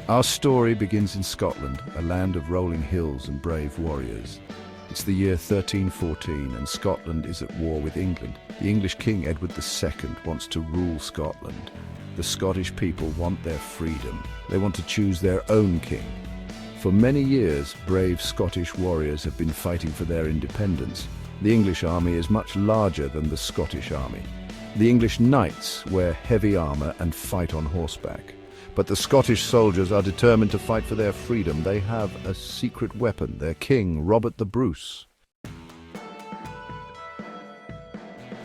Our story begins in Scotland, a land of rolling hills and brave warriors. It's the year 1314 and Scotland is at war with England. The English King Edward II wants to rule Scotland. The Scottish people want their freedom. They want to choose their own king. For many years, brave Scottish warriors have been fighting for their independence. The English army is much larger than the Scottish army. The English knights wear heavy armor and fight on horseback. But the Scottish soldiers are determined to fight for their freedom. They have a secret weapon, their king, Robert the Bruce.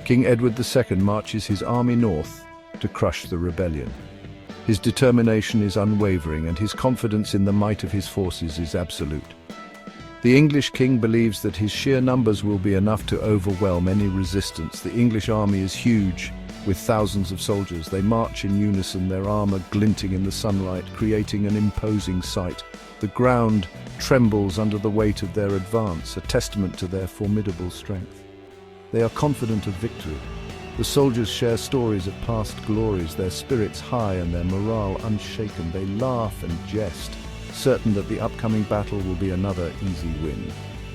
King Edward II marches his army north to crush the rebellion. His determination is unwavering and his confidence in the might of his forces is absolute. The English king believes that his sheer numbers will be enough to overwhelm any resistance. The English army is huge, with thousands of soldiers. They march in unison, their armor glinting in the sunlight, creating an imposing sight. The ground trembles under the weight of their advance, a testament to their formidable strength. They are confident of victory. The soldiers share stories of past glories, their spirits high and their morale unshaken. They laugh and jest, certain that the upcoming battle will be another easy win.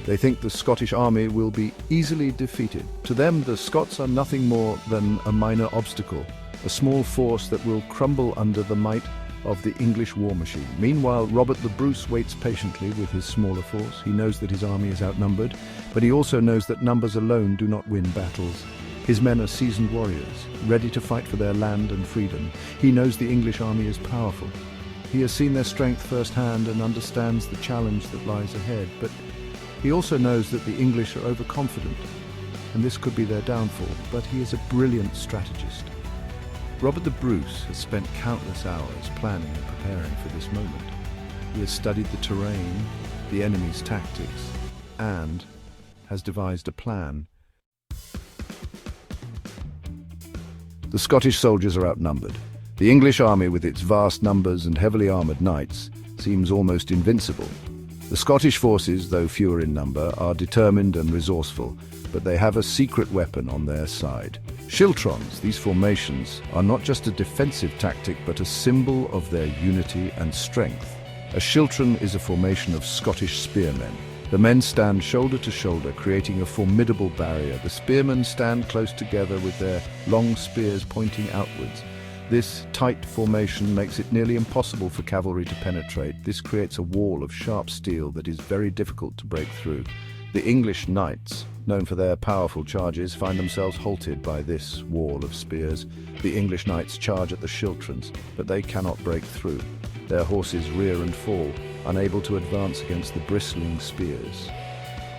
They think the Scottish army will be easily defeated. To them, the Scots are nothing more than a minor obstacle, a small force that will crumble under the might of the English war machine. Meanwhile, Robert the Bruce waits patiently with his smaller force. He knows that his army is outnumbered, but he also knows that numbers alone do not win battles. His men are seasoned warriors, ready to fight for their land and freedom. He knows the English army is powerful. He has seen their strength firsthand and understands the challenge that lies ahead, but he also knows that the English are overconfident, and this could be their downfall, but he is a brilliant strategist. Robert the Bruce has spent countless hours planning and preparing for this moment. He has studied the terrain, the enemy's tactics, and has devised a plan. The Scottish soldiers are outnumbered. The English army, with its vast numbers and heavily armoured knights, seems almost invincible. The Scottish forces, though fewer in number, are determined and resourceful, but they have a secret weapon on their side. Schiltrons, these formations, are not just a defensive tactic but a symbol of their unity and strength. A schiltron is a formation of Scottish spearmen. The men stand shoulder to shoulder, creating a formidable barrier. The spearmen stand close together with their long spears pointing outwards. This tight formation makes it nearly impossible for cavalry to penetrate. This creates a wall of sharp steel that is very difficult to break through. The English knights, known for their powerful charges, find themselves halted by this wall of spears. The English knights charge at the schiltrons, but they cannot break through. Their horses rear and fall, unable to advance against the bristling spears.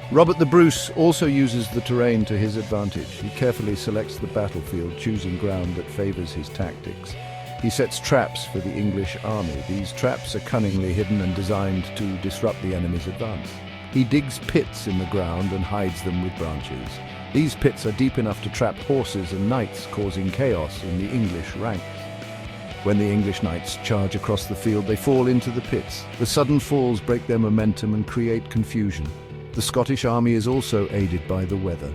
Robert the Bruce also uses the terrain to his advantage. He carefully selects the battlefield, choosing ground that favours his tactics. He sets traps for the English army. These traps are cunningly hidden and designed to disrupt the enemy's advance. He digs pits in the ground and hides them with branches. These pits are deep enough to trap horses and knights, causing chaos in the English ranks. When the English knights charge across the field, they fall into the pits. The sudden falls break their momentum and create confusion. The Scottish army is also aided by the weather.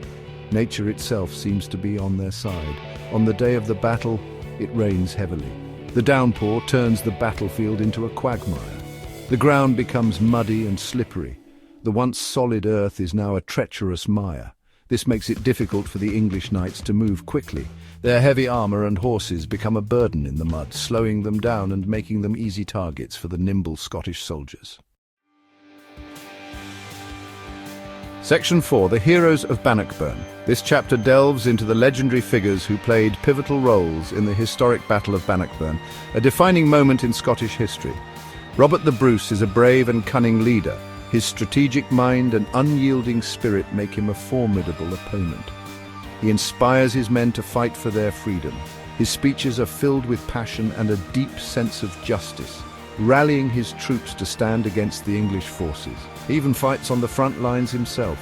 Nature itself seems to be on their side. On the day of the battle, it rains heavily. The downpour turns the battlefield into a quagmire. The ground becomes muddy and slippery. The once solid earth is now a treacherous mire. This makes it difficult for the English knights to move quickly. Their heavy armour and horses become a burden in the mud, slowing them down and making them easy targets for the nimble Scottish soldiers. Section 4. The Heroes of Bannockburn. This chapter delves into the legendary figures who played pivotal roles in the historic Battle of Bannockburn, a defining moment in Scottish history. Robert the Bruce is a brave and cunning leader. His strategic mind and unyielding spirit make him a formidable opponent. He inspires his men to fight for their freedom. His speeches are filled with passion and a deep sense of justice, rallying his troops to stand against the English forces. He even fights on the front lines himself.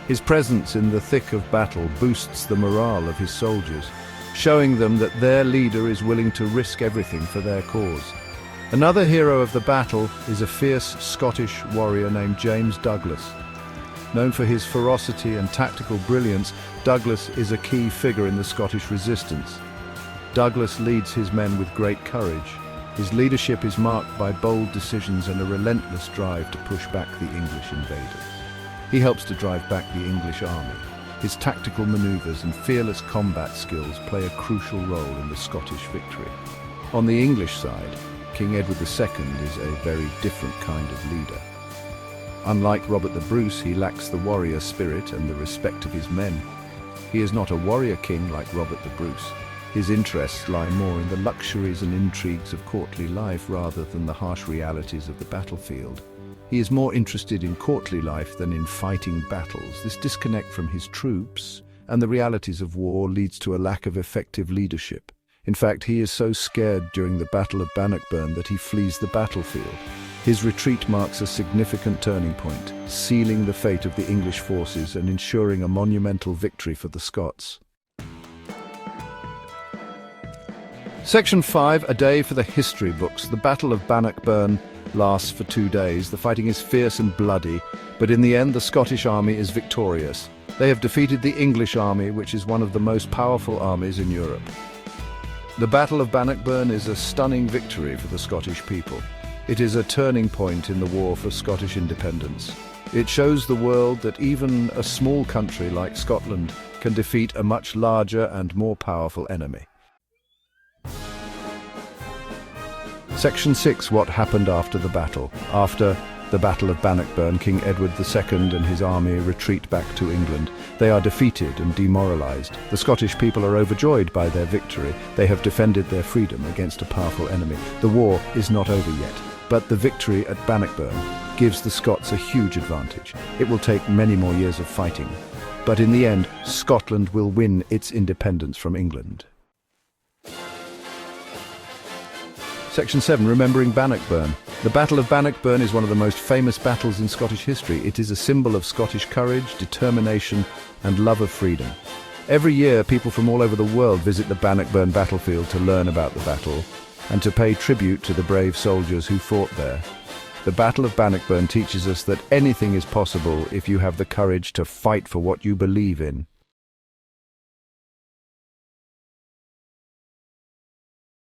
His presence in the thick of battle boosts the morale of his soldiers, showing them that their leader is willing to risk everything for their cause. Another hero of the battle is a fierce Scottish warrior named James Douglas. Known for his ferocity and tactical brilliance, Douglas is a key figure in the Scottish resistance. Douglas leads his men with great courage. His leadership is marked by bold decisions and a relentless drive to push back the English invaders. He helps to drive back the English army. His tactical maneuvers and fearless combat skills play a crucial role in the Scottish victory. On the English side, King Edward II is a very different kind of leader. Unlike Robert the Bruce, he lacks the warrior spirit and the respect of his men. He is not a warrior king like Robert the Bruce. His interests lie more in the luxuries and intrigues of courtly life rather than the harsh realities of the battlefield. He is more interested in courtly life than in fighting battles. This disconnect from his troops and the realities of war leads to a lack of effective leadership. In fact, he is so scared during the Battle of Bannockburn that he flees the battlefield. His retreat marks a significant turning point, sealing the fate of the English forces and ensuring a monumental victory for the Scots. Section 5, a day for the history books. The Battle of Bannockburn lasts for 2 days. The fighting is fierce and bloody, but in the end the Scottish army is victorious. They have defeated the English army, which is one of the most powerful armies in Europe. The Battle of Bannockburn is a stunning victory for the Scottish people. It is a turning point in the war for Scottish independence. It shows the world that even a small country like Scotland can defeat a much larger and more powerful enemy. Section 6. What happened after the battle? After the Battle of Bannockburn, King Edward II and his army retreat back to England. They are defeated and demoralized. The Scottish people are overjoyed by their victory. They have defended their freedom against a powerful enemy. The war is not over yet, but the victory at Bannockburn gives the Scots a huge advantage. It will take many more years of fighting, but in the end, Scotland will win its independence from England. Section 7. Remembering Bannockburn. The Battle of Bannockburn is one of the most famous battles in Scottish history. It is a symbol of Scottish courage, determination, and love of freedom. Every year, people from all over the world visit the Bannockburn battlefield to learn about the battle and to pay tribute to the brave soldiers who fought there. The Battle of Bannockburn teaches us that anything is possible if you have the courage to fight for what you believe in.